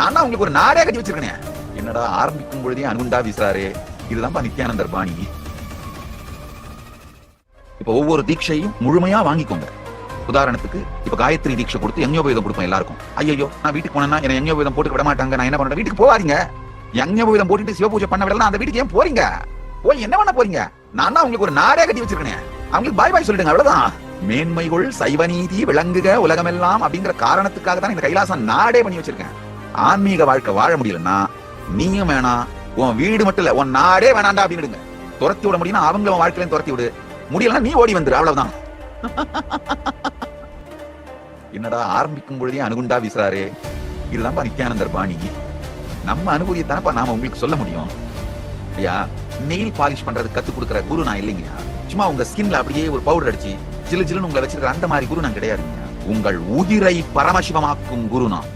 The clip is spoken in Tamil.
நான் தான் உங்களுக்கு ஒரு நாடே கட்டி வச்சிருக்கேன். என்னடா ஆரம்பிக்கும் பொழுதே அனுகுண்டா வீசுறாரு. இதுதான்ப்பா நித்யானந்தர் பாணி. இப்ப ஒவ்வொரு தீட்சையும் முழுமையா வாங்கிக்கோங்க. உதாரணத்துக்கு இப்ப காயத்ரி தீட்சை கொடுத்து யஞ்ஞோபவீதம் கொடுப்போம் எல்லாருக்கும். ஐயோ நான் வீட்டுக்கு போனா என்ன யஞ்ஞோபவீதம் போட்டு விட மாட்டாங்க, நான் என்ன பண்றேன்? வீட்டுக்கு போகாதீங்க. யஞ்ஞோபவீதம் போட்டுட்டு சிவபூஜை பண்ண விடலாம். அந்த வீட்டுக்கு ஏன் போறீங்க? போய் என்ன பண்ண போறீங்க? நான் தான் உங்களுக்கு ஒரு நாடே கட்டி வச்சிருக்கேன். அவங்களுக்கு பாய் பாய் சொல்லிடுங்க, அவ்வளவுதான். மேன்மைகள் சைவநீதி விளங்குக உலகமெல்லாம் அப்படிங்கிற காரணத்துக்காக தான் இந்த கைலாசம் நாடே பண்ணி வச்சிருக்கேன். ஆன்மீக வாழ்க்கை வாழ முடியலன்னா நீயும் வேணாம், உன் வீடு மட்டும் இல்ல உன் நாடே வேணாண்டா அப்படின்னு துரத்தி விட முடியும்னா அவங்கள வாழ்க்கையில துரத்தி விடு. முடியலன்னா நீ ஓடி வந்துரு, அவ்வளவுதான். என்னடா ஆரம்பிக்கும் பொழுதே அனுகுண்டா வீசுறாரு. இதுதான்ப்பா நித்யானந்தர் பாணி. நம்ம அனுபவியத்தானப்பா நாம உங்களுக்கு சொல்ல முடியும். ஐயா, நெயில் பாலிஷ் பண்றது கத்து கொடுக்குற குரு நான் இல்லைங்க. சும்மா உங்க ஸ்கின்ல அப்படியே ஒரு பவுடர் அடிச்சு ஜிலு ஜிலுன்னு உங்களை வச்சிருக்கிற அந்த மாதிரி குரு நான் கிடையாதுங்க. உங்கள் உயிரை பரமசிவமாக்கும் குரு நான்.